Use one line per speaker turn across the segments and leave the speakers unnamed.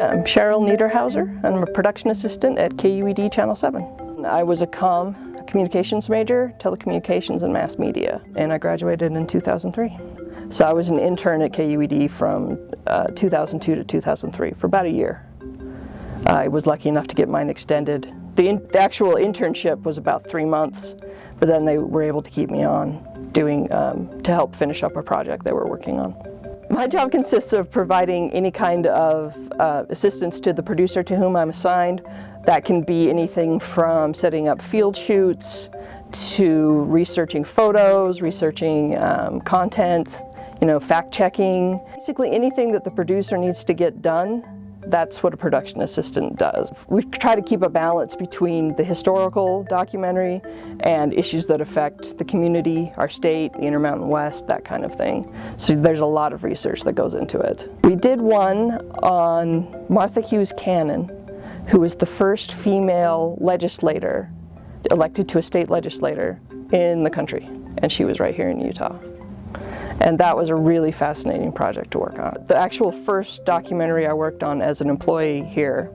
I'm Cheryl Niederhauser. I'm a production assistant at KUED Channel 7. I was a communications major, telecommunications and mass media, and I graduated in 2003. So I was an intern at KUED from 2002 to 2003 for about a year. I was lucky enough to get mine extended. The actual internship was about 3 months, but then they were able to keep me on doing to help finish up a project they were working on. My job consists of providing any kind of assistance to the producer to whom I'm assigned. That can be anything from setting up field shoots to researching photos, researching content, fact-checking. Basically anything that the producer needs to get done, that's what a production assistant does. We try to keep a balance between the historical documentary and issues that affect the community, our state, the Intermountain West, that kind of thing. So there's a lot of research that goes into it. We did one on Martha Hughes Cannon, who was the first female legislator elected to a state legislator in the country, and she was right here in Utah. And that was a really fascinating project to work on. The actual first documentary I worked on as an employee here,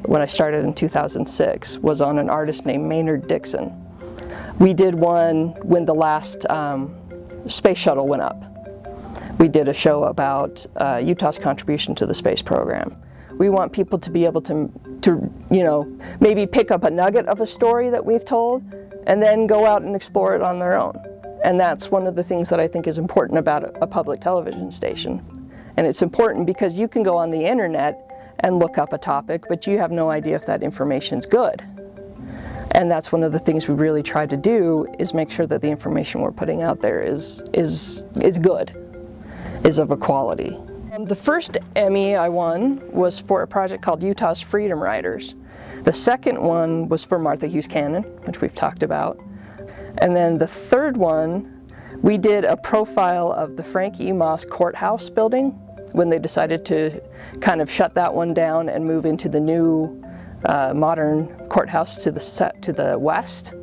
when I started in 2006, was on an artist named Maynard Dixon. We did one when the last space shuttle went up. We did a show about Utah's contribution to the space program. We want people to be able to maybe pick up a nugget of a story that we've told and then go out and explore it on their own. And that's one of the things that I think is important about a public television station. And it's important because you can go on the internet and look up a topic, but you have no idea if that information's good. And that's one of the things we really try to do, is make sure that the information we're putting out there is good, is of a quality. The first Emmy I won was for a project called Utah's Freedom Riders. The second one was for Martha Hughes Cannon, which we've talked about. And then the third one, we did a profile of the Frank E. Moss Courthouse building when they decided to kind of shut that one down and move into the new modern courthouse to the west.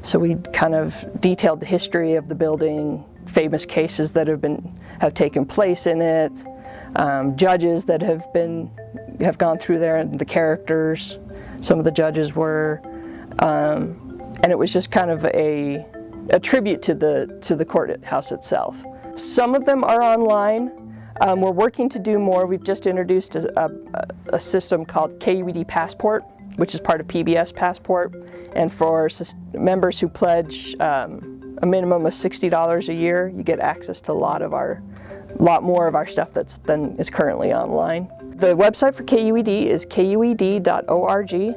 So we kind of detailed the history of the building, famous cases that have taken place in it, judges that have gone through there, and the characters. Some of the judges were. And it was just kind of a tribute to the courthouse itself. Some of them are online. We're working to do more. We've just introduced a system called KUED Passport, which is part of PBS Passport. And for members who pledge a minimum of $60 a year, you get access to a lot more of our stuff than is currently online. The website for KUED is kued.org.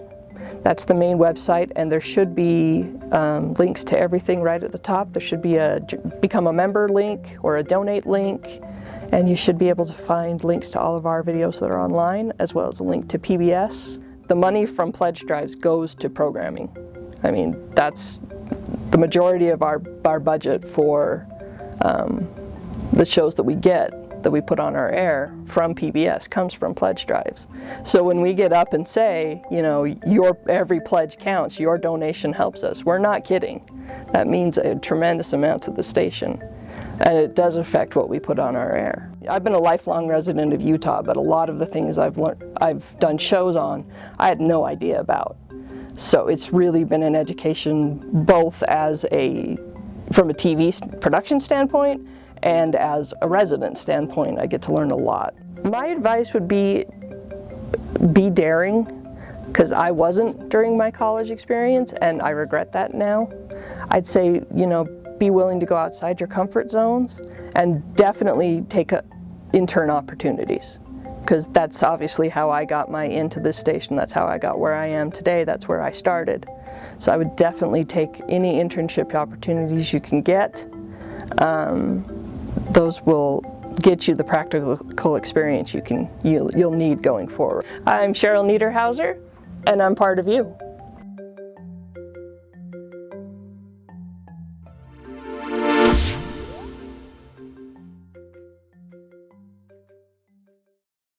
That's the main website, and there should be links to everything right at the top. There should be a become a member link or a donate link, and you should be able to find links to all of our videos that are online, as well as a link to PBS. The money from pledge drives goes to programming. I mean, that's the majority of our budget for the shows that we get, that we put on our air from PBS, comes from pledge drives. So when we get up and say, every pledge counts, your donation helps us, we're not kidding. That means a tremendous amount to the station, and it does affect what we put on our air. I've been a lifelong resident of Utah, but a lot of the things I've done shows on, I had no idea about. So it's really been an education, both from a TV production standpoint, and as a resident standpoint, I get to learn a lot. My advice would be daring, because I wasn't during my college experience, and I regret that now. I'd say, be willing to go outside your comfort zones, and definitely take intern opportunities, because that's obviously how I got into this station. That's how I got where I am today. That's where I started. So I would definitely take any internship opportunities you can get. Those will get you the practical experience you'll need going forward. I'm Cheryl Niederhauser, and I'm part of you.